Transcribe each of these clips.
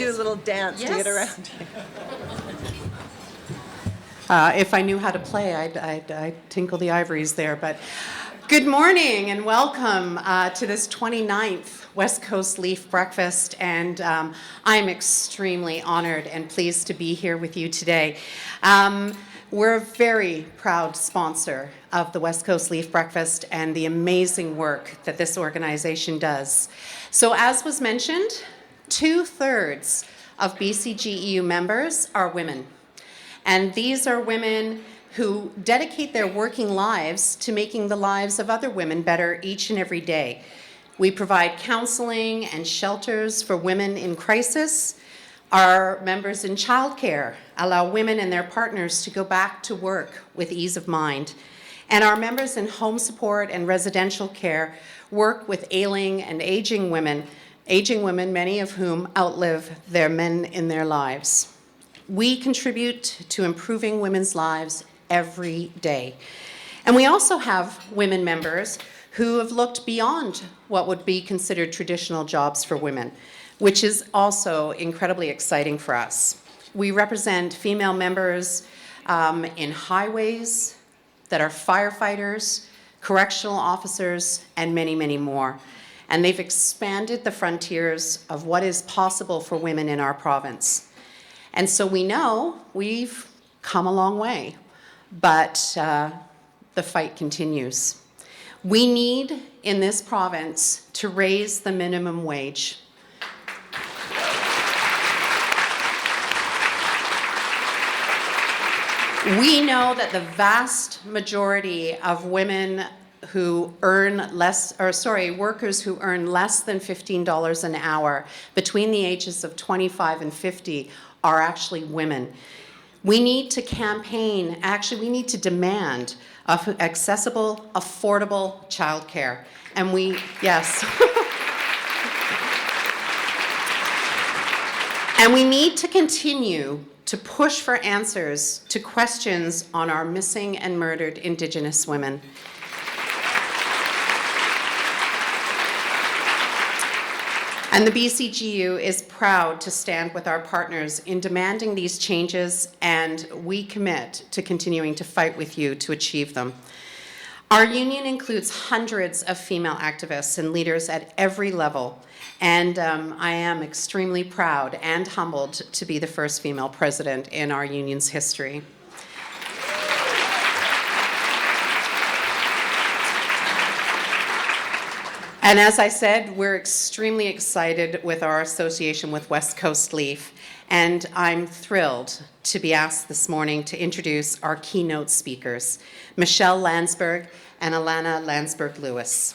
do a little dance to get around. If I knew how to play, I'd tinkle the ivories there. But good morning and welcome to this 29th West Coast Leaf Breakfast. And I'm extremely honored and pleased to be here with you today. We're a very proud sponsor of the West Coast Leaf Breakfast and the amazing work that this organization does. So as was mentioned, 2/3 of BCGEU members are women. And these are women who dedicate their working lives to making the lives of other women better each and every day. We provide counseling and shelters for women in crisis. Our members in childcare allow women and their partners to go back to work with ease of mind. And our members in home support and residential care work with ailing and aging women, many of whom outlive their men in their lives. We contribute to improving women's lives every day. And we also have women members who have looked beyond what would be considered traditional jobs for women, which is also incredibly exciting for us. We represent female members in highways that are firefighters, correctional officers, and many, many more. And they've expanded the frontiers of what is possible for women in our province. And so we know we've come a long way, but the fight continues. We need, in this province, to raise the minimum wage. We know that the vast majority of women who earn workers who earn less than $15 an hour between the ages of 25 and 50 are actually women. We need to campaign, we need to demand accessible, affordable childcare. And yes. And we need to continue to push for answers to questions on our missing and murdered Indigenous women. And the BCGEU is proud to stand with our partners in demanding these changes, and we commit to continuing to fight with you to achieve them. Our union includes hundreds of female activists and leaders at every level, and I am extremely proud and humbled to be the first female president in our union's history. And as I said, we're extremely excited with our association with West Coast Leaf, and I'm thrilled to be asked this morning to introduce our keynote speakers, Michelle Landsberg and Alana Landsberg-Lewis.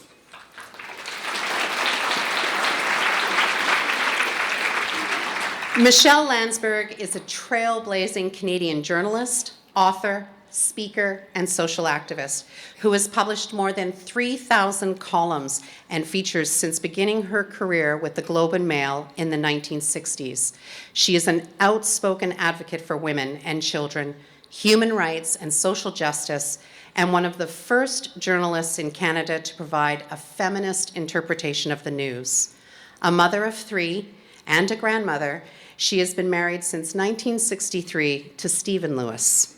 Michelle Landsberg is a trailblazing Canadian journalist, author, speaker, and social activist who has published more than 3,000 columns and features since beginning her career with the Globe and Mail in the 1960s. She is an outspoken advocate for women and children, human rights and social justice, and one of the first journalists in Canada to provide a feminist interpretation of the news. A mother of 3 and a grandmother, she has been married since 1963 to Stephen Lewis.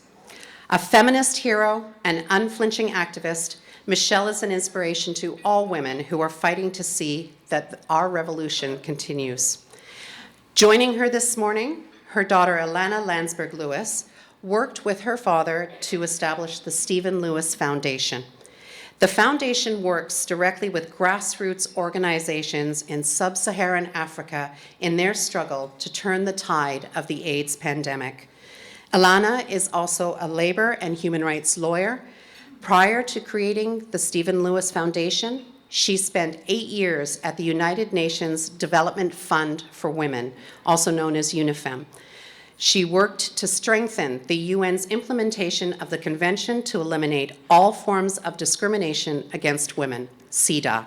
A feminist hero and unflinching activist, Michelle is an inspiration to all women who are fighting to see that our revolution continues. Joining her this morning, her daughter Alana Landsberg-Lewis worked with her father to establish the Stephen Lewis Foundation. The foundation works directly with grassroots organizations in sub-Saharan Africa in their struggle to turn the tide of the AIDS pandemic. Alana is also a labor and human rights lawyer. Prior to creating the Stephen Lewis Foundation, she spent 8 years at the United Nations Development Fund for Women, also known as UNIFEM. She worked to strengthen the UN's implementation of the Convention to Eliminate All Forms of Discrimination Against Women, CEDAW.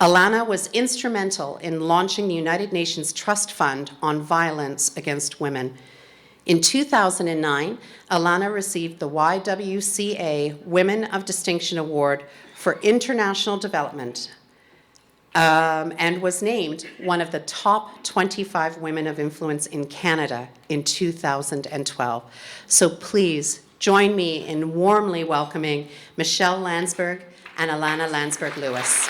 Alana was instrumental in launching the United Nations Trust Fund on Violence Against Women. In 2009, Alana received the YWCA Women of Distinction Award for International Development. and was named one of the top 25 women of influence in Canada in 2012. So please join me in warmly welcoming Michelle Landsberg and Alana Landsberg-Lewis.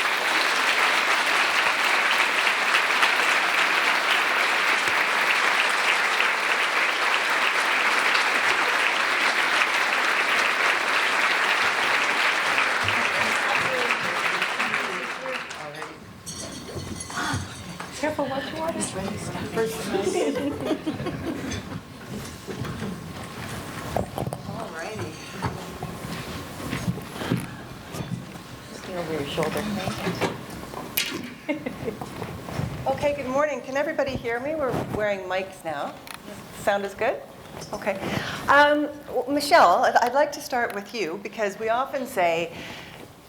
Careful what you want. Alrighty. Just over your shoulder. Okay, good morning. Can everybody hear me? We're wearing mics now. Sound is good? Okay. Michelle, I'd like to start with you because we often say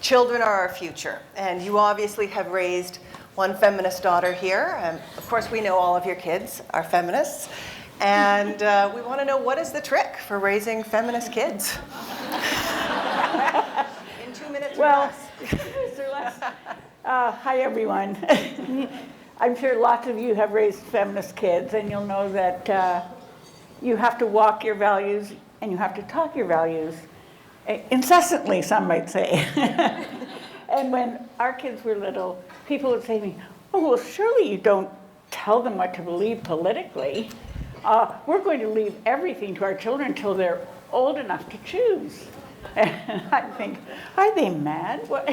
children are our future. And you obviously have raised one feminist daughter here. And of course, we know all of your kids are feminists. And we want to know, what is the trick for raising feminist kids? In 2 minutes or less. Hi, everyone. I'm sure lots of you have raised feminist kids, and you'll know that you have to walk your values and you have to talk your values incessantly, some might say. And when our kids were little, people would say to me, oh, well, surely you don't tell them what to believe politically. We're going to leave everything to our children until they're old enough to choose. And I think, are they mad? What?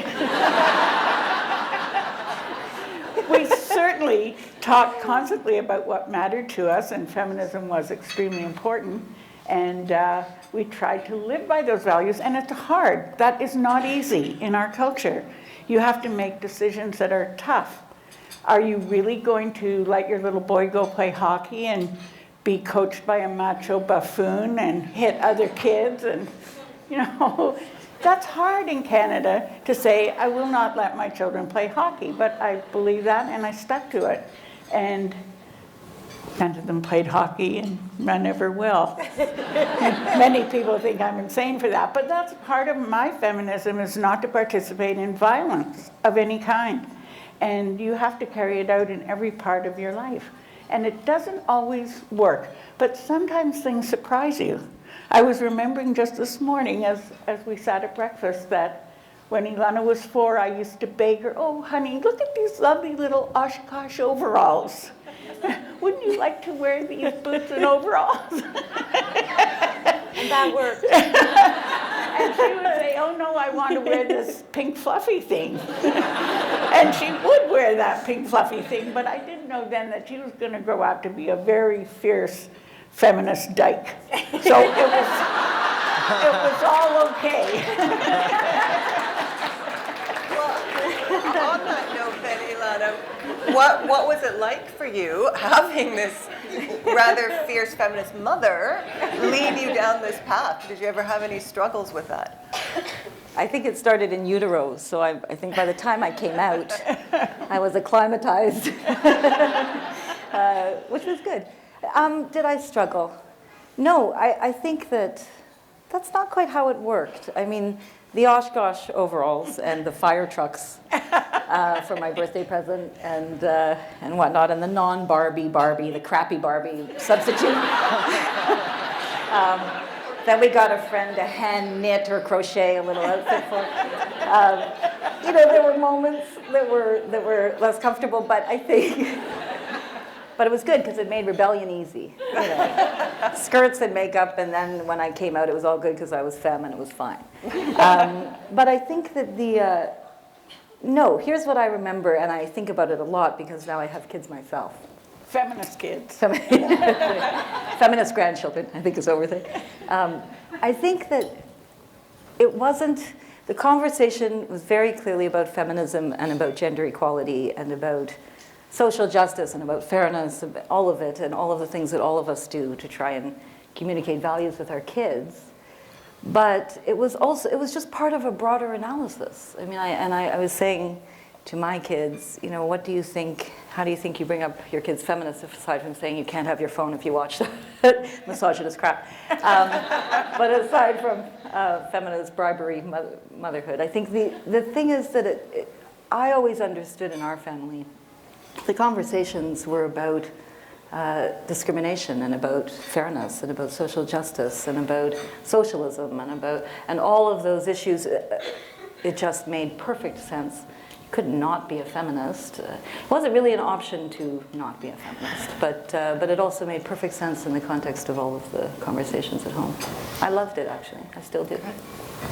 We certainly talked constantly about what mattered to us, and feminism was extremely important. And we tried to live by those values, and it's hard. That is not easy in our culture. You have to make decisions that are tough. Are you really going to let your little boy go play hockey and be coached by a macho buffoon and hit other kids? And, you know, that's hard in Canada to say, I will not let my children play hockey. But I believe that, and I stuck to it. And none of them played hockey, and none ever will. And many people think I'm insane for that, but that's part of my feminism, is not to participate in violence of any kind. And you have to carry it out in every part of your life. And it doesn't always work, but sometimes things surprise you. I was remembering just this morning as we sat at breakfast that when Ilana was 4, I used to beg her, oh, honey, look at these lovely little Oshkosh overalls. Wouldn't you like to wear these boots and overalls? And that worked. And she would say, oh no, I want to wear this pink fluffy thing. And she would wear that pink fluffy thing, but I didn't know then that she was going to grow up to be a very fierce feminist dyke. So it was all okay. Well, on that note then, Ilana, what was it like for you having this rather fierce feminist mother lead you down this path? Did you ever have any struggles with that? I think it started in utero, so I think by the time I came out, I was acclimatized, which was good. Did I struggle? No, I think that's not quite how it worked. I mean, the Oshkosh overalls and the fire trucks for my birthday present and whatnot, and the non-Barbie, the crappy Barbie substitute. Then we got a friend to hand knit or crochet a little outfit for. You know, there were moments that were less comfortable, but I think. But it was good because it made rebellion easy. You know, skirts and makeup, and then when I came out, it was all good because I was femme and it was fine. But I think that no, here's what I remember, and I think about it a lot because now I have kids myself. Feminist kids. Feminist grandchildren, I think is over there. I think that it wasn't, the conversation was very clearly about feminism and about gender equality and about social justice and about fairness, all of it, and all of the things that all of us do to try and communicate values with our kids. But it was just part of a broader analysis. I mean, I was saying to my kids, you know, what do you think, how do you think you bring up your kids feminists, aside from saying you can't have your phone if you watch that misogynist crap. But aside from feminist bribery, motherhood, I think the thing is that I always understood in our family, the conversations were about discrimination and about fairness and about social justice and about socialism and all of those issues. It just made perfect sense. You could not be a feminist. It wasn't really an option to not be a feminist, but it also made perfect sense in the context of all of the conversations at home. I loved it, actually. I still do.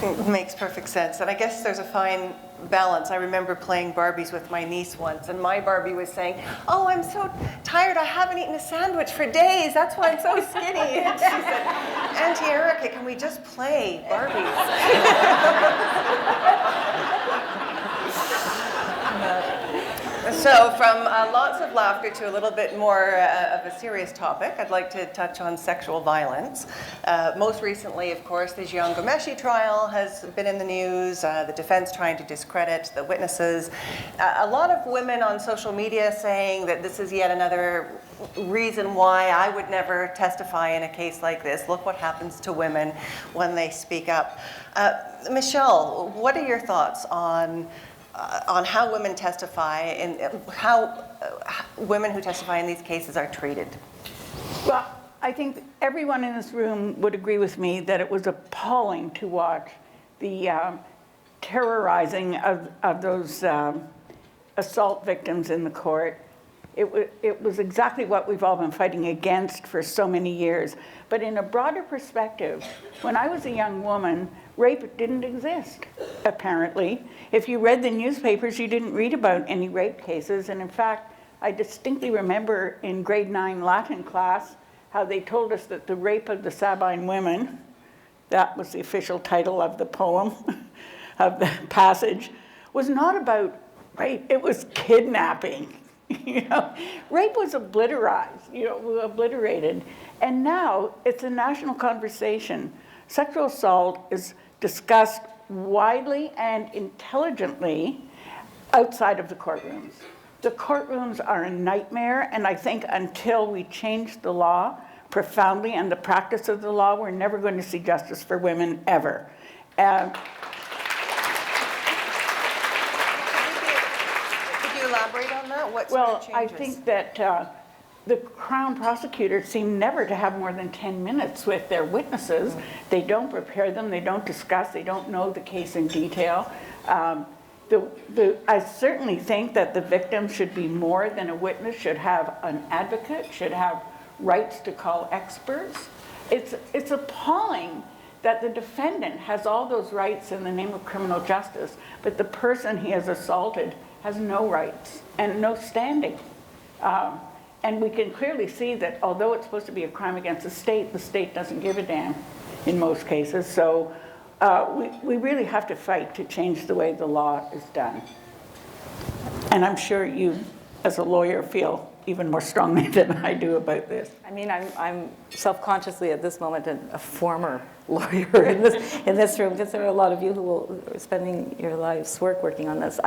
It makes perfect sense. And I guess there's a fine balance. I remember playing Barbies with my niece once, and my Barbie was saying, "Oh, I'm so tired. I haven't eaten a sandwich for days. That's why I'm so skinny." And she said, "Auntie Erica, can we just play Barbies?" So from lots of laughter to a little bit more of a serious topic, I'd like to touch on sexual violence. Most recently, of course, the Jian Ghomeshi trial has been in the news, the defense trying to discredit the witnesses. A lot of women on social media saying that this is yet another reason why I would never testify in a case like this. Look what happens to women when they speak up. Michelle, what are your thoughts on how women testify and how women who testify in these cases are treated? Well, I think everyone in this room would agree with me that it was appalling to watch the terrorizing of those assault victims in the court. It was exactly what we've all been fighting against for so many years. But in a broader perspective, when I was a young woman, rape didn't exist, apparently. If you read the newspapers, you didn't read about any rape cases. And in fact, I distinctly remember in grade 9 Latin class how they told us that the rape of the Sabine women, that was the official title of the poem, of the passage, was not about rape, it was kidnapping. Rape was obliterated. And now it's a national conversation. Sexual assault is discussed widely and intelligently outside of the courtrooms. The courtrooms are a nightmare, and I think until we change the law profoundly and the practice of the law, we're never going to see justice for women ever. Could you elaborate on that? What sort of changes? I think that the Crown prosecutors seem never to have more than 10 minutes with their witnesses. They don't prepare them, they don't discuss, they don't know the case in detail. I certainly think that the victim should be more than a witness, should have an advocate, should have rights to call experts. It's appalling that the defendant has all those rights in the name of criminal justice, but the person he has assaulted has no rights and no standing. And we can clearly see that although it's supposed to be a crime against the state doesn't give a damn in most cases. So we really have to fight to change the way the law is done. And I'm sure you, as a lawyer, feel even more strongly than I do about this. I mean, I'm self-consciously at this moment a former lawyer in this room, because there are a lot of you who are spending your life's work working on this.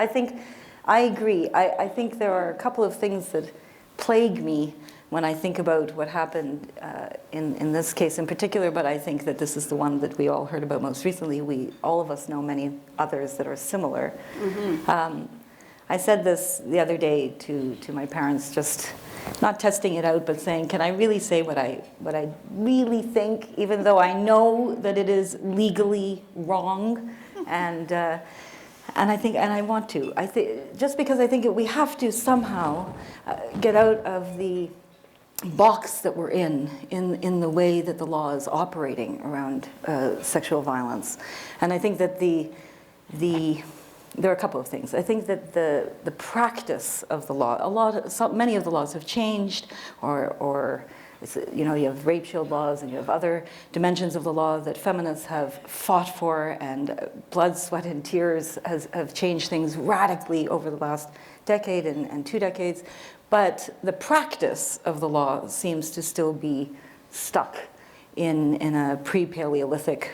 I agree. I think there are a couple of things that plague me when I think about what happened in this case in particular, but I think that this is the one that we all heard about most recently. All of us know many others that are similar. Mm-hmm. I said this the other day to my parents, just not testing it out, but saying, can I really say what I really think, even though I know that it is legally wrong? And I want to. Just because I think we have to somehow get out of the box that we're in the way that the law is operating around sexual violence. And I think that there are a couple of things. I think that the practice of the law, many of the laws have changed, or you have rape shield laws and you have other dimensions of the law that feminists have fought for, and blood, sweat, and tears have changed things radically over the last decade and 2 decades. But the practice of the law seems to still be stuck in a pre-Paleolithic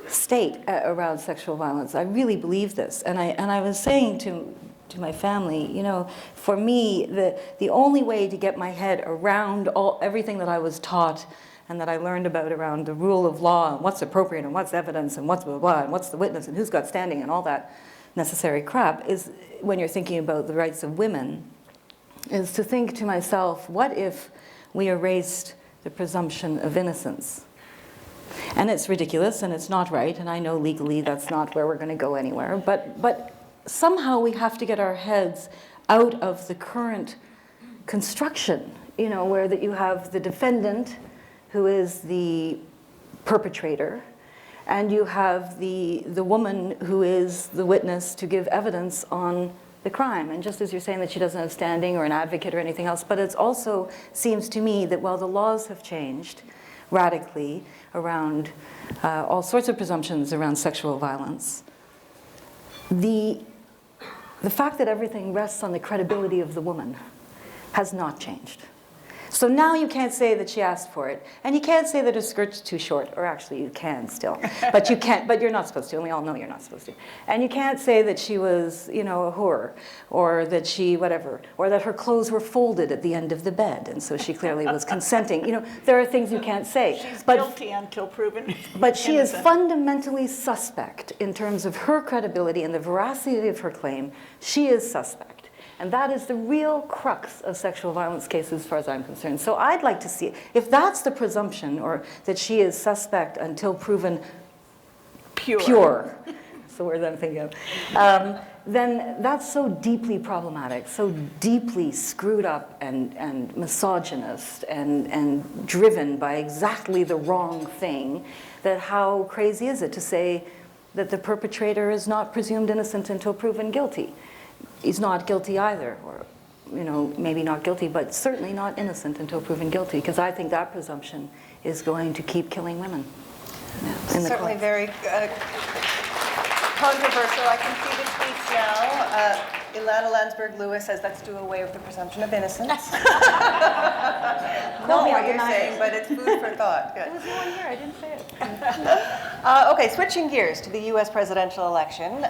state around sexual violence. I really believe this. And I was saying to my family, for me, the only way to get my head around everything that I was taught and that I learned about around the rule of law and what's appropriate and what's evidence and what's blah, blah, and what's the witness and who's got standing and all that, necessary crap, is when you're thinking about the rights of women, is to think to myself, what if we erased the presumption of innocence? And it's ridiculous and it's not right, and I know legally that's not where we're going to go anywhere, but somehow we have to get our heads out of the current construction, you know, where that you have the defendant who is the perpetrator, and you have the woman who is the witness to give evidence on the crime. And just as you're saying that she doesn't have standing or an advocate or anything else, but it also seems to me that while the laws have changed radically around all sorts of presumptions around sexual violence, the fact that everything rests on the credibility of the woman has not changed. So now you can't say that she asked for it, and you can't say that her skirt's too short, or actually you can still, but you can't, but you're not supposed to, and we all know you're not supposed to. And you can't say that she was, you know, a whore, or that she whatever, or that her clothes were folded at the end of the bed, and so she clearly was consenting. You know, there are things you can't say. She's guilty until proven But she is innocent. fundamentally suspect in terms of her credibility and the veracity of her claim. She is suspect. And that is the real crux of sexual violence cases as far as I'm concerned. So I'd like to see, if that's the presumption, or that she is suspect until proven pure, that's the word I'm thinking of, then that's so deeply problematic, so deeply screwed up and misogynist and driven by exactly the wrong thing, that how crazy is it to say that the perpetrator is not presumed innocent until proven guilty? He's not guilty either, or, you know, maybe not guilty, but certainly not innocent until proven guilty, because I think that presumption is going to keep killing women. In the Certainly court. very controversial. I can see the tweets now. Ilana Landsberg-Lewis says, let's do away with the presumption of innocence. Not what you're saying, but it's food for thought. Good. There was no one here, I didn't say it. Okay, switching gears to the U.S. presidential election.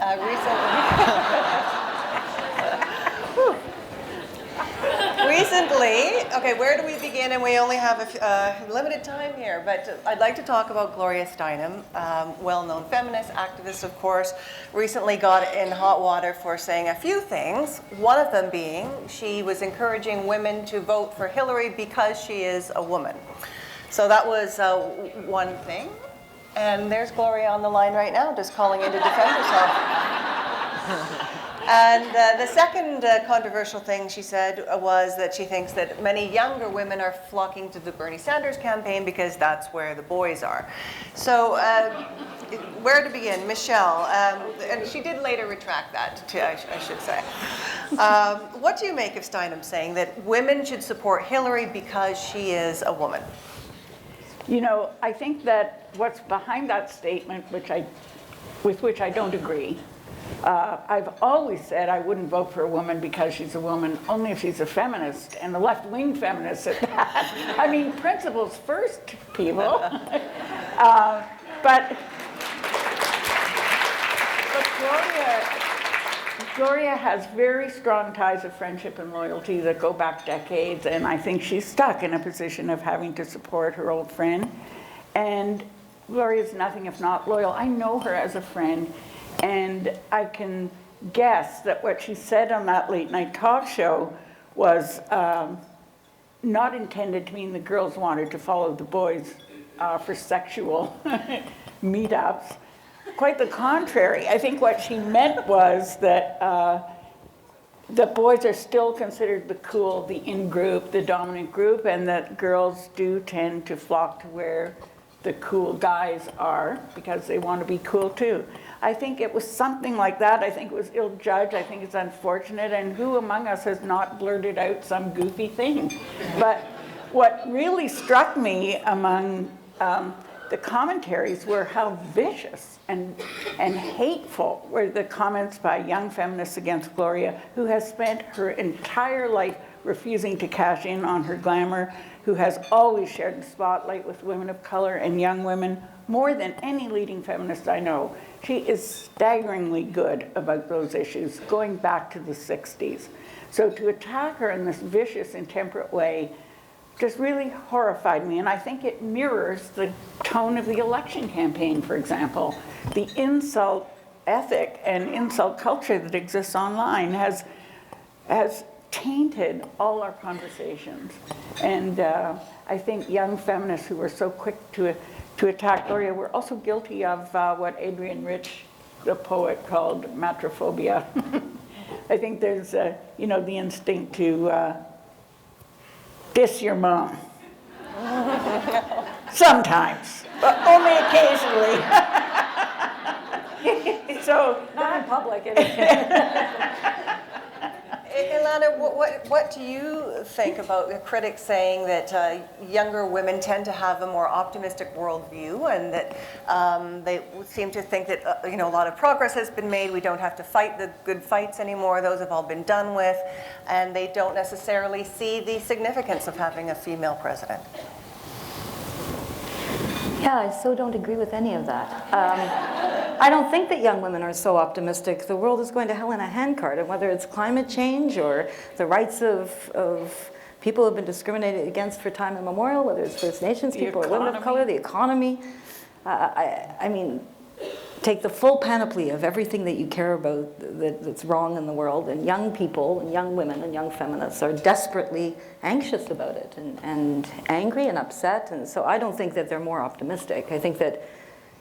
Recently, okay, where do we begin? And we only have a limited time here, but I'd like to talk about Gloria Steinem, well-known feminist, activist, of course, recently got in hot water for saying a few things, one of them being she was encouraging women to vote for Hillary because she is a woman. So that was one thing. And there's Gloria on the line right now, just calling in to defend herself. And the second controversial thing she said was that she thinks that many younger women are flocking to the Bernie Sanders campaign because that's where the boys are. So where to begin? Michelle, and she did later retract that, too, I should say. What do you make of Steinem saying that women should support Hillary because she is a woman? You know, I think that what's behind that statement, with which I don't agree, I've always said I wouldn't vote for a woman because she's a woman, only if she's a feminist, and a left-wing feminist at that. I mean, principles first, people. But Gloria has very strong ties of friendship and loyalty that go back decades, and I think she's stuck in a position of having to support her old friend. And Gloria's nothing if not loyal. I know her as a friend, and I can guess that what she said on that late night talk show was not intended to mean the girls wanted to follow the boys for sexual meetups. Quite the contrary. I think what she meant was that the boys are still considered the cool, the in-group, the dominant group, and that girls do tend to flock to where the cool guys are because they want to be cool too. I think it was something like that. I think it was ill-judged. I think it's unfortunate. And who among us has not blurted out some goofy thing? But what really struck me among the commentaries were how vicious and hateful were the comments by young feminists against Gloria, who has spent her entire life refusing to cash in on her glamour, who has always shared the spotlight with women of color and young women more than any leading feminist I know. She is staggeringly good about those issues, going back to the 60s. So to attack her in this vicious, intemperate way just really horrified me. And I think it mirrors the tone of the election campaign, for example. The insult ethic and insult culture that exists online has tainted all our conversations. And I think young feminists who were so quick to attack Gloria were also guilty of what Adrienne Rich, the poet, called matrophobia. I think there's, you know, the instinct to diss your mom. Sometimes, but only occasionally. So, Not in public. Ilana, what do you think about the critics saying that younger women tend to have a more optimistic worldview, and that they seem to think that you know, a lot of progress has been made, we don't have to fight the good fights anymore, those have all been done with, and they don't necessarily see the significance of having a female president? Yeah, I so don't agree with any of that. I don't think that young women are so optimistic. The world is going to hell in a handcart, and whether it's climate change or the rights of people who have been discriminated against for time immemorial, whether it's First Nations people or women of color, the economy. I mean, take the full panoply of everything that you care about that's wrong in the world, and young people and young women and young feminists are desperately anxious about it and angry and upset. And so I don't think that they're more optimistic. I think that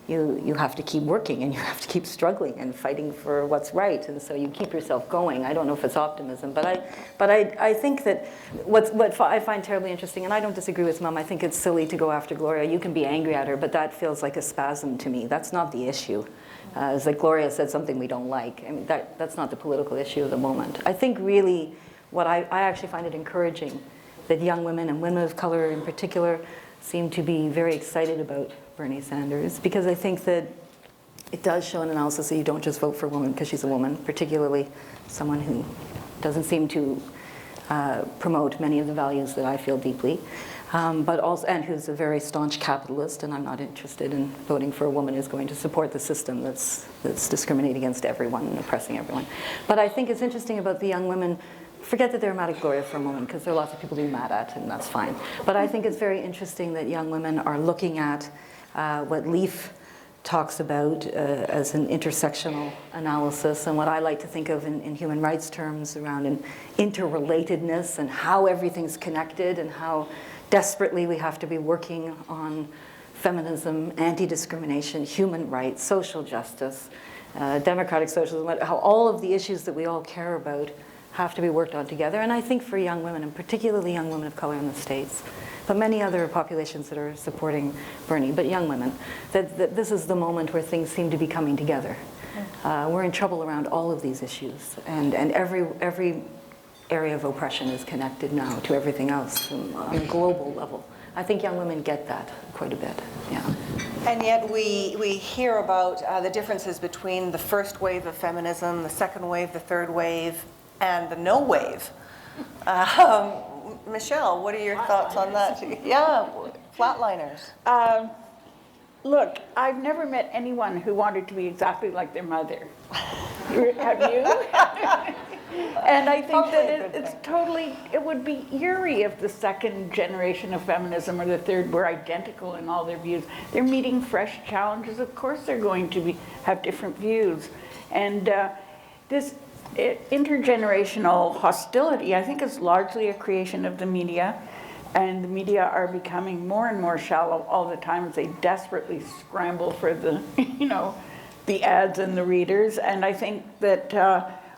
you have to keep working, and you have to keep struggling and fighting for what's right, and so you keep yourself going. I don't know if it's optimism, but I think that what I find terribly interesting, and I don't disagree with Mum, I think it's silly to go after Gloria. You can be angry at her, but that feels like a spasm to me. That's not the issue. It's like Gloria said something we don't like. I mean, that's not the political issue of the moment. I think really what I actually find it encouraging that young women and women of color in particular seem to be very excited about Bernie Sanders, because I think that it does show an analysis that you don't just vote for a woman because she's a woman, particularly someone who doesn't seem to promote many of the values that I feel deeply, but also, and who's a very staunch capitalist, and I'm not interested in voting for a woman who's going to support the system that's discriminating against everyone and oppressing everyone. But I think it's interesting about the young women. Forget that they're mad at Gloria for a moment, because there are lots of people to be mad at, and that's fine. But I think it's very interesting that young women are looking at what Leaf talks about as an intersectional analysis, and what I like to think of in human rights terms around an interrelatedness and how everything's connected and how desperately we have to be working on feminism, anti-discrimination, human rights, social justice, democratic socialism, how all of the issues that we all care about have to be worked on together. And I think for young women, and particularly young women of color in the States, but many other populations that are supporting Bernie, but young women, that this is the moment where things seem to be coming together. We're in trouble around all of these issues, and every area of oppression is connected now to everything else on a global level. I think young women get that quite a bit, yeah. And yet we hear about the differences between the first wave of feminism, the second wave, the third wave, and the no wave. Michelle, what are your thoughts on that? Yeah, flatliners. Look, I've never met anyone who wanted to be exactly like their mother. Have you? And I think that it's totally, it would be eerie if the second generation of feminism or the third were identical in all their views. They're meeting fresh challenges. Of course they're going to have different views. And this intergenerational hostility, I think, is largely a creation of the media. And the media are becoming more and more shallow all the time as they desperately scramble for the, you know, the ads and the readers. And I think that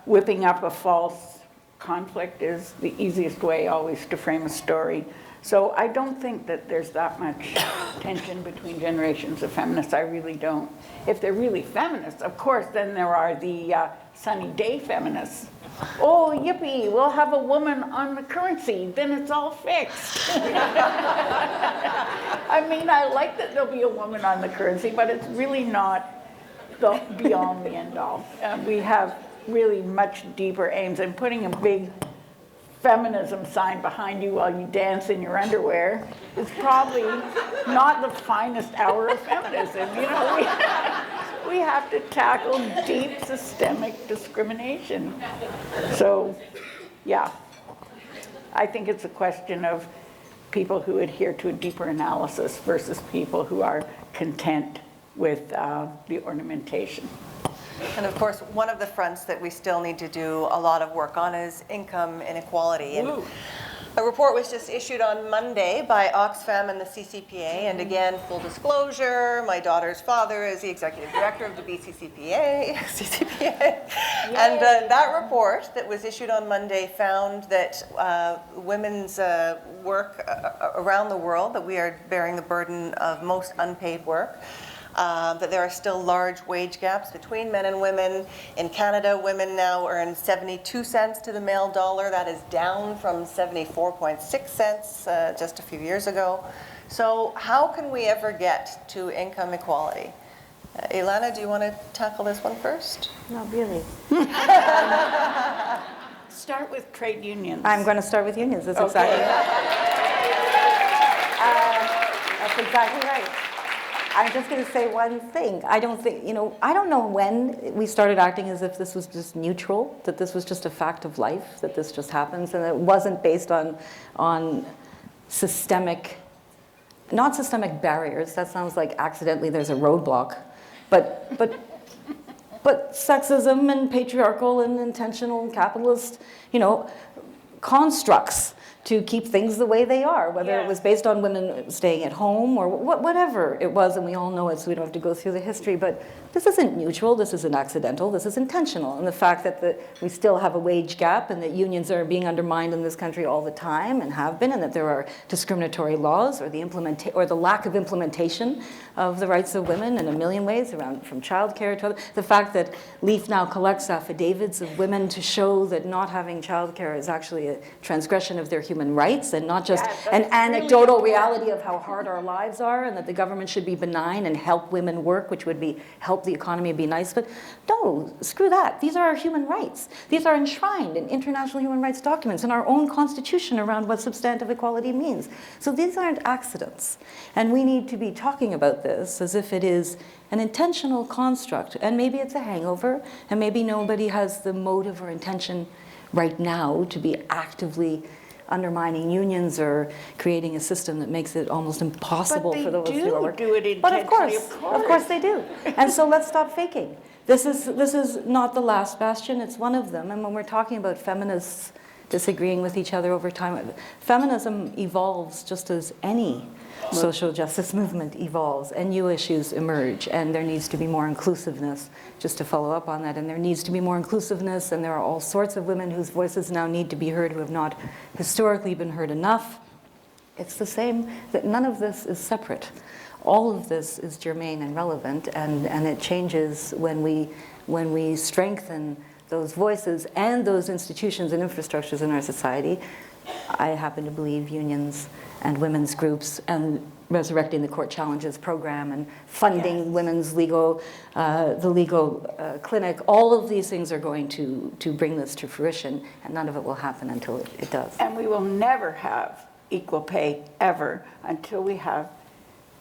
whipping up a false conflict is the easiest way always to frame a story. So I don't think that there's that much tension between generations of feminists. I really don't. If they're really feminists, of course, then there are the sunny day feminists. Oh, yippee, we'll have a woman on the currency, then it's all fixed. I mean, I like that there'll be a woman on the currency, but it's really not the beyond the end all. We have really much deeper aims, and putting a big feminism sign behind you while you dance in your underwear is probably not the finest hour of feminism. You know, we have to tackle deep systemic discrimination. So, yeah, I think it's a question of people who adhere to a deeper analysis versus people who are content with the ornamentation. And of course, one of the fronts that we still need to do a lot of work on is income inequality. And a report was just issued on Monday by Oxfam and the CCPA. And again, full disclosure, my daughter's father is the executive director of the BCCPA, CCPA. And that report that was issued on Monday found that women's work around the world, that we are bearing the burden of most unpaid work. That there are still large wage gaps between men and women. In Canada, women now earn 72 cents to the male dollar. That is down from 74.6 cents just a few years ago. So how can we ever get to income equality? Ilana, do you want to tackle this one first? Not really. Start with trade unions. I'm going to start with unions. That's exactly right. That's exactly right. I'm just going to say one thing. I don't know when we started acting as if this was just neutral, that this was just a fact of life, that this just happens, and it wasn't based on systemic, not systemic barriers. That sounds like accidentally there's a roadblock, but sexism and patriarchal and intentional capitalist, constructs to keep things the way they are, whether it was based on women staying at home or whatever it was, and we all know it, so we don't have to go through the history, but this isn't neutral, this isn't accidental, this is intentional. And the fact that we still have a wage gap and that unions are being undermined in this country all the time and have been, and that there are discriminatory laws or the lack of implementation of the rights of women in a million ways, from childcare to other. The fact that LEAF now collects affidavits of women to show that not having childcare is actually a transgression of their human rights and not just an anecdotal reality of how hard our lives are, and that the government should be benign and help women work, which would help the economy be nice. But no, screw that. These are our human rights. These are enshrined in international human rights documents, in our own constitution around what substantive equality means. So these aren't accidents. And we need to be talking about this as if it is an intentional construct. And maybe it's a hangover, and maybe nobody has the motive or intention right now to be actively undermining unions or creating a system that makes it almost impossible for those who are working. Do it But intentionally, of course they do. And so let's stop faking. This is not the last bastion, it's one of them. And when we're talking about feminists disagreeing with each other over time, feminism evolves just as any social justice movement evolves, and new issues emerge, and there needs to be more inclusiveness, just to follow up on that, and there needs to be more inclusiveness, and there are all sorts of women whose voices now need to be heard who have not historically been heard enough. It's the same, that none of this is separate. All of this is germane and relevant, and it changes when we strengthen those voices and those institutions and infrastructures in our society. I happen to believe unions and women's groups and resurrecting the court challenges program and funding women's legal, the legal clinic, all of these things are going to bring this to fruition, and none of it will happen until it does. And we will never have equal pay, ever, until we have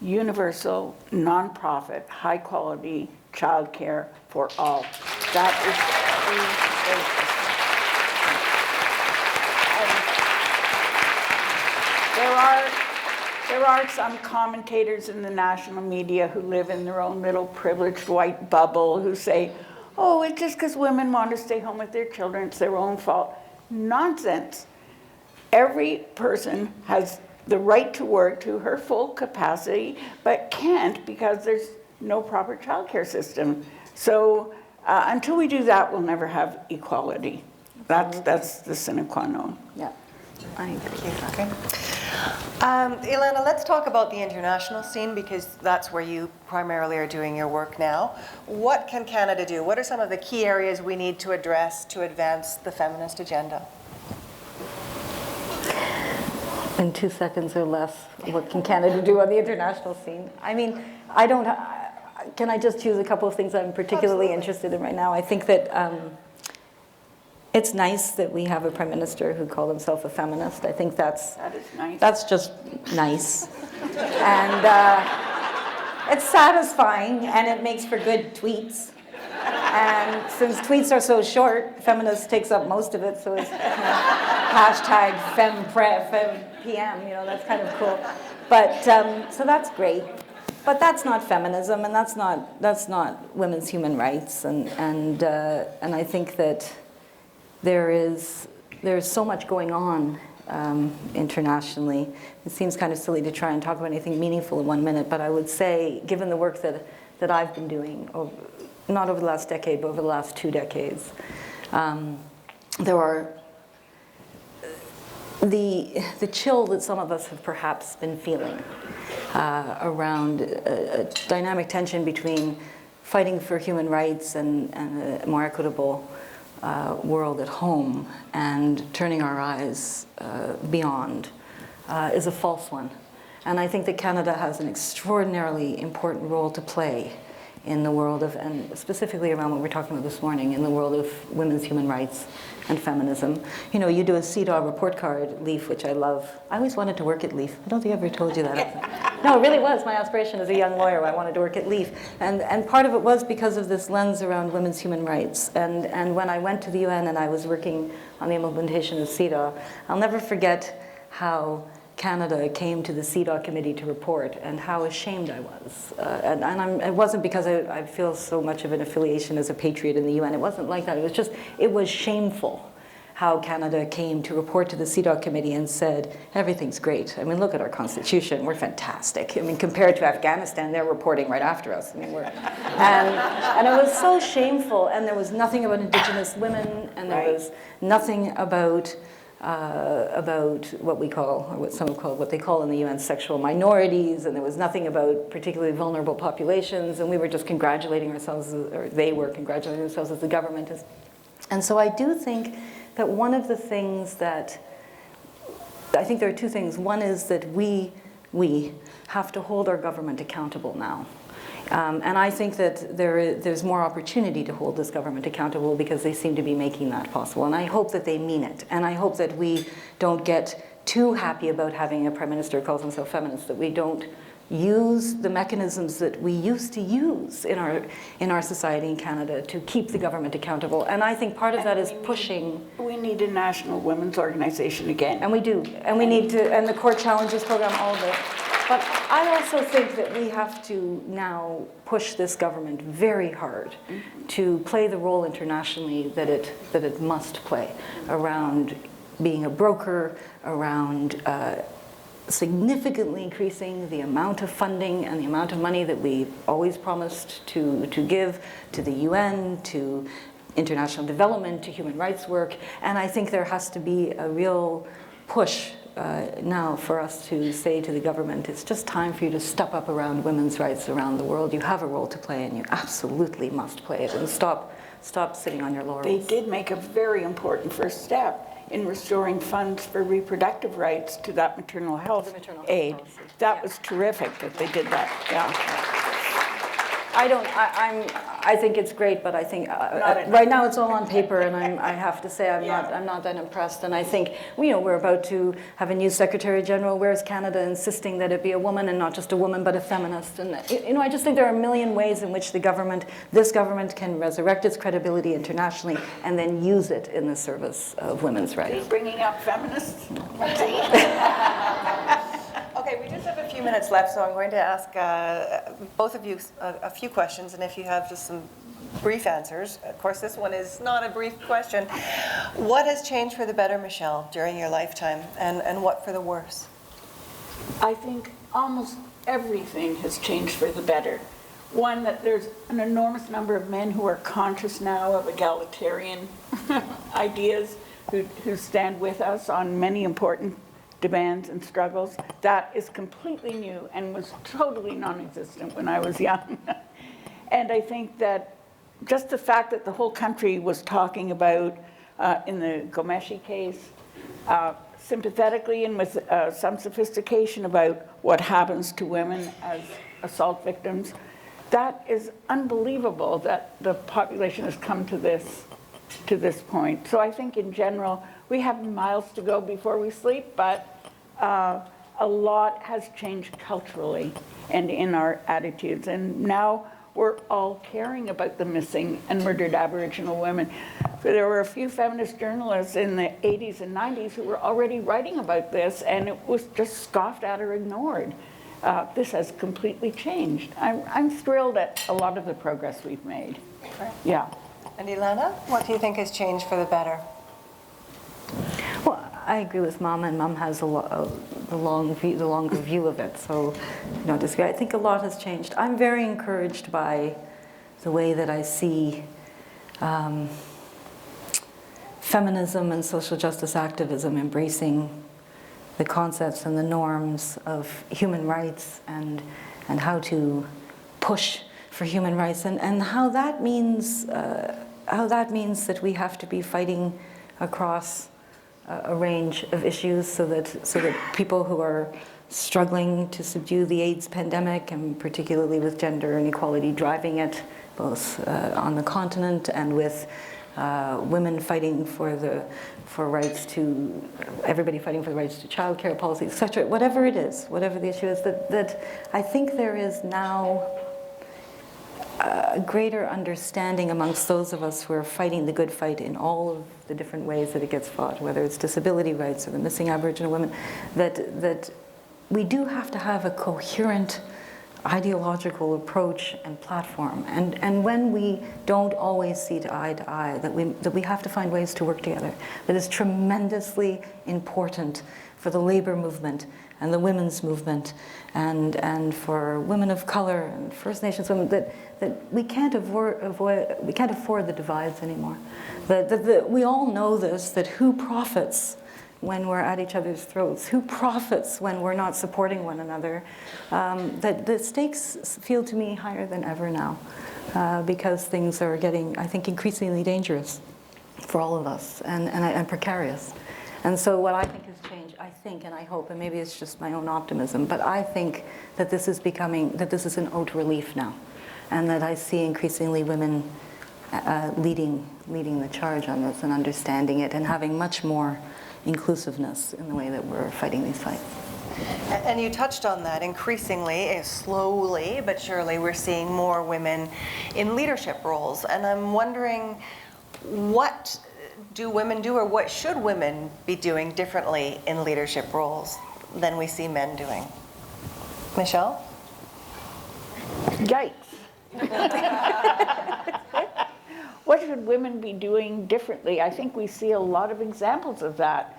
universal, nonprofit, high-quality childcare for all. That is There are some commentators in the national media who live in their own little privileged white bubble who say, oh, it's just because women want to stay home with their children, it's their own fault. Nonsense. Every person has the right to work to her full capacity, but can't because there's no proper childcare system. So until we do that, we'll never have equality. That's the sine qua non. Yeah, I agree. Okay. Ilana, let's talk about the international scene, because that's where you primarily are doing your work now. What can Canada do? What are some of the key areas we need to address to advance the feminist agenda? In 2 seconds or less, what can Canada do on the international scene? I mean, can I just choose a couple of things I'm particularly interested in right now? I think that it's nice that we have a prime minister who called himself a feminist. I think that is nice. That's just nice. And it's satisfying, and it makes for good tweets. And since tweets are so short, feminist takes up most of it, so it's hashtag fempm, that's kind of cool. But, so that's great. But that's not feminism, and that's not women's human rights, and I think that there's so much going on internationally. It seems kind of silly to try and talk about anything meaningful in 1 minute, but I would say, given the work that I've been doing, not over the last decade, but over the last 2 decades, there are the chill that some of us have perhaps been feeling around a dynamic tension between fighting for human rights and a more equitable world at home and turning our eyes beyond is a false one. And I think that Canada has an extraordinarily important role to play in the world of, and specifically around what we're talking about this morning, in the world of women's human rights and feminism. You know, you do a CEDAW report card, LEAF, which I love. I always wanted to work at LEAF. I don't think I ever told you that. No, it really was my aspiration as a young lawyer. I wanted to work at LEAF. And part of it was because of this lens around women's human rights. And when I went to the UN and I was working on the implementation of CEDAW, I'll never forget how Canada came to the CEDAW committee to report and how ashamed I was. It wasn't because I feel so much of an affiliation as a patriot in the UN. It wasn't like that. It was just, it was shameful how Canada came to report to the CEDAW committee and said, everything's great. I mean, look at our constitution. We're fantastic. I mean, compared to Afghanistan, they're reporting right after us. I mean, and it was so shameful. And there was nothing about Indigenous women, and there was nothing about what we call, or what some have called, what they call in the UN sexual minorities, and there was nothing about particularly vulnerable populations, and we were just congratulating ourselves, or they were congratulating themselves as the government. And so I do think that one of the things that, I think there are 2 things. One is that we have to hold our government accountable now. And I think that there's more opportunity to hold this government accountable because they seem to be making that possible. And I hope that they mean it. And I hope that we don't get too happy about having a prime minister who calls himself feminist, that we don't use the mechanisms that we used to use in our society in Canada to keep the government accountable. And I think part of that is pushing. We need a national women's organization again. And we do. And we need to, and the Court Challenges program, all of it. But I also think that we have to now push this government very hard to play the role internationally that it must play around being a broker, around significantly increasing the amount of funding and the amount of money that we always promised to give to the UN, to international development, to human rights work. And I think there has to be a real push now for us to say to the government, it's just time for you to step up around women's rights around the world. You have a role to play and you absolutely must play it, and stop sitting on your laurels. They did make a very important first step in restoring funds for reproductive rights to that maternal health aid. That was terrific that they did that, yeah. I think it's great, but I think right now it's all on paper, and I have to say I'm not that impressed. And I think we're about to have a new Secretary General. Where's Canada insisting that it be a woman, and not just a woman, but a feminist? And I just think there are a million ways in which this government can resurrect its credibility internationally, and then use it in the service of women's rights. Are you bringing up feminists? Okay, we just have a few minutes left, so I'm going to ask both of you a few questions, and if you have just some brief answers. Of course, this one is not a brief question. What has changed for the better, Michelle, during your lifetime, and what for the worse? I think almost everything has changed for the better. One, that there's an enormous number of men who are conscious now of egalitarian ideas, who stand with us on many important demands and struggles. That is completely new and was totally non-existent when I was young. And I think that just the fact that the whole country was talking about, in the Gomeshi case, sympathetically and with some sophistication about what happens to women as assault victims, that is unbelievable that the population has come to this point. So I think in general, we have miles to go before we sleep, but a lot has changed culturally and in our attitudes. And now we're all caring about the missing and murdered Aboriginal women. There were a few feminist journalists in the 80s and 90s who were already writing about this, and it was just scoffed at or ignored. this has completely changed. I'm thrilled at a lot of the progress we've made. Yeah. And Ilana, what do you think has changed for the better? Well, I agree with Mom, and Mom has the longer view of it. So, disagree. I think a lot has changed. I'm very encouraged by the way that I see feminism and social justice activism embracing the concepts and the norms of human rights and how to push for human rights, and how that means that we have to be fighting across a range of issues so that people who are struggling to subdue the AIDS pandemic, and particularly with gender inequality driving it both on the continent and with women fighting for rights to, everybody fighting for the rights to childcare policies, etc. Whatever it is, whatever the issue is, that I think there is now a greater understanding amongst those of us who are fighting the good fight in all of the different ways that it gets fought, whether it's disability rights or the missing Aboriginal women, that we do have to have a coherent ideological approach and platform. And when we don't always see eye to eye, that we have to find ways to work together. That is tremendously important for the labor movement and the women's movement and for women of color and First Nations women, that we can't afford the divides anymore. That we all know this, that who profits when we're at each other's throats, who profits when we're not supporting one another, that the stakes feel to me higher than ever now, because things are getting, I think, increasingly dangerous for all of us and precarious. And so what I think has changed, I think, and I hope, and maybe it's just my own optimism, but I think that this is an ode to relief now, and that I see increasingly women leading the charge on this and understanding it and having much more inclusiveness in the way that we're fighting these fights. And you touched on that increasingly, slowly but surely, we're seeing more women in leadership roles. And I'm wondering, what do women do, or what should women be doing differently in leadership roles than we see men doing? Michelle? Yikes. What should women be doing differently? I think we see a lot of examples of that.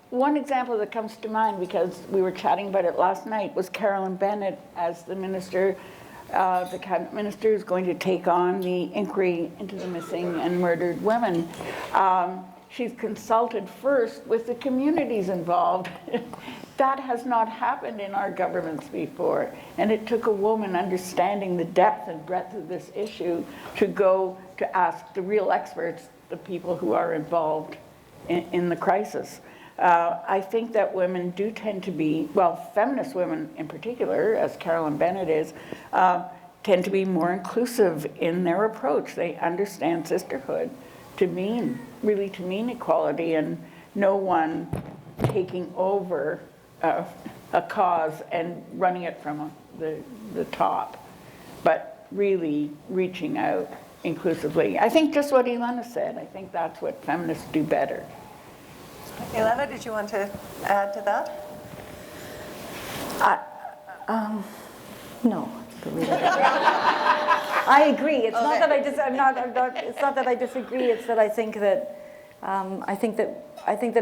One example that comes to mind, because we were chatting about it last night, was Carolyn Bennett as the minister, the cabinet minister who's going to take on the inquiry into the missing and murdered women. She's consulted first with the communities involved. That has not happened in our governments before. And it took a woman understanding the depth and breadth of this issue to go to ask the real experts, the people who are involved in the crisis. I think that women do tend to be, well, feminist women in particular, as Carolyn Bennett is, tend to be more inclusive in their approach. They understand sisterhood to mean equality, and no one taking over a cause and running it from the top, but really reaching out inclusively. I think just what Ilana said, I think that's what feminists do better. Ilana, did you want to add to that? No. I agree. It's not that it's not that I disagree. It's that I think that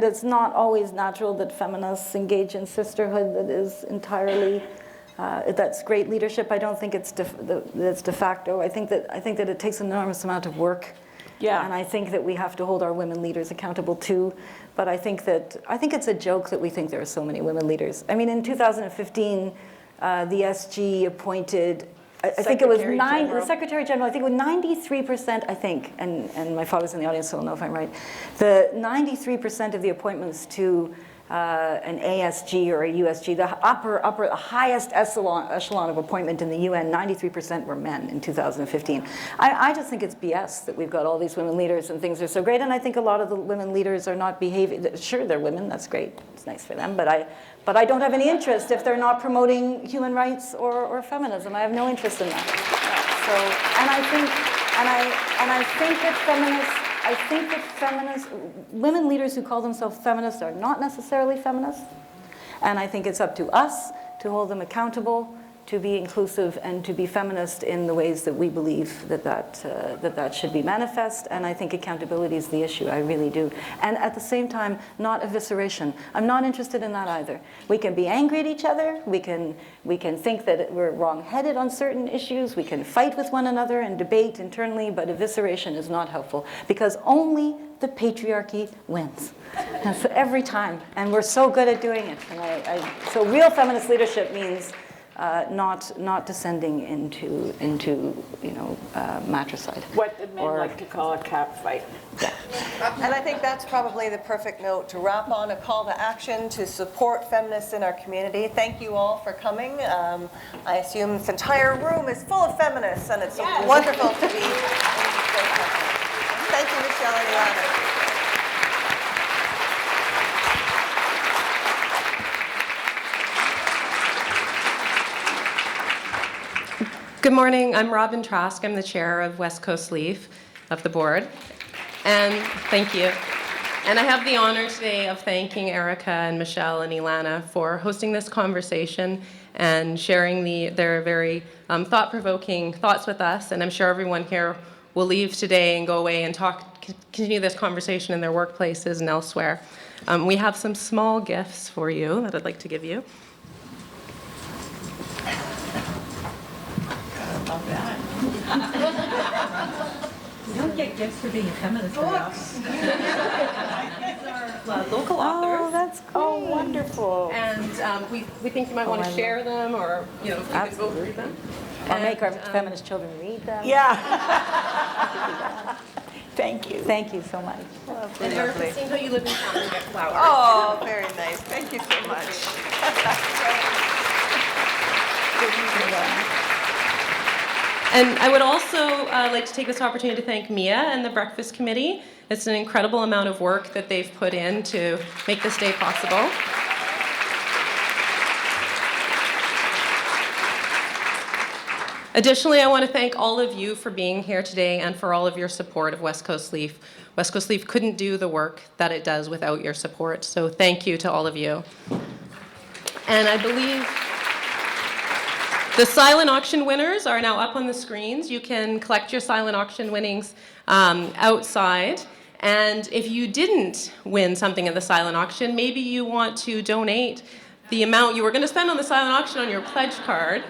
it's not always natural that feminists engage in sisterhood that is entirely that's great leadership. I don't think it's de facto. I think that it takes an enormous amount of work. Yeah. And I think that we have to hold our women leaders accountable too. But I think it's a joke that we think there are so many women leaders. I mean, in 2015, the SG appointed, I think it was the Secretary General, I think it was 93%, I think, and my father's in the audience, so he'll know if I'm right. The 93% of the appointments to an ASG or a USG, the highest echelon of appointment in the UN, 93% were men in 2015. I just think it's BS that we've got all these women leaders and things are so great, and I think a lot of the women leaders are not behaving, sure, they're women, that's great, it's nice for them, but I don't have any interest if they're not promoting human rights or feminism. I have no interest in that. I think that feminists, women leaders who call themselves feminists are not necessarily feminists. And I think it's up to us to hold them accountable, to be inclusive, and to be feminist in the ways that we believe that should be manifest. And I think accountability is the issue, I really do. And at the same time, not evisceration. I'm not interested in that either. We can be angry at each other, we can think that we're wrong-headed on certain issues, we can fight with one another and debate internally, but evisceration is not helpful, because only the patriarchy wins. And so every time, and we're so good at doing it. And so real feminist leadership means not descending into matricide. What the men like to call a cat fight. Yeah. And I think that's probably the perfect note to wrap on, a call to action to support feminists in our community. Thank you all for coming. I assume this entire room is full of feminists, and it's wonderful to be in this great company. Thank you, Michelle and Ilana. Good morning, I'm Robin Trask. I'm the chair of Westcoast Leaf of the board. And thank you. And I have the honor today of thanking Erica and Michelle and Ilana for hosting this conversation and sharing their very thought-provoking thoughts with us. And I'm sure everyone here will leave today and go away and continue this conversation in their workplaces and elsewhere. We have some small gifts for you that I'd like to give you. You don't get gifts for being a feminist very often. These are local authors. Oh, that's great. Oh, wonderful. And we think you might want to share them, or if you could both read them. Or make our feminist children read them. Yeah. Thank you. Thank you so much. And Erica, seeing how you live in town, you get flowers. Oh, very nice. Thank you so much. And I would also like to take this opportunity to thank Mia and the Breakfast Committee. It's an incredible amount of work that they've put in to make this day possible. Additionally, I want to thank all of you for being here today and for all of your support of Westcoast Leaf. Westcoast Leaf couldn't do the work that it does without your support, so thank you to all of you. And I believe the silent auction winners are now up on the screens. You can collect your silent auction winnings outside. And if you didn't win something in the silent auction, maybe you want to donate the amount you were going to spend on the silent auction on your pledge card.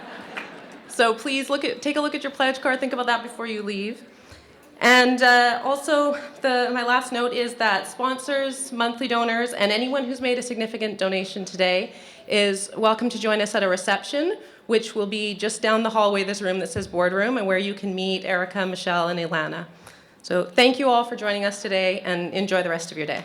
So please take a look at your pledge card. Think about that before you leave. And also, my last note is that sponsors, monthly donors, and anyone who's made a significant donation today is welcome to join us at a reception, which will be just down the hallway, this room that says boardroom, and where you can meet Erica, Michelle, and Ilana. So thank you all for joining us today, and enjoy the rest of your day.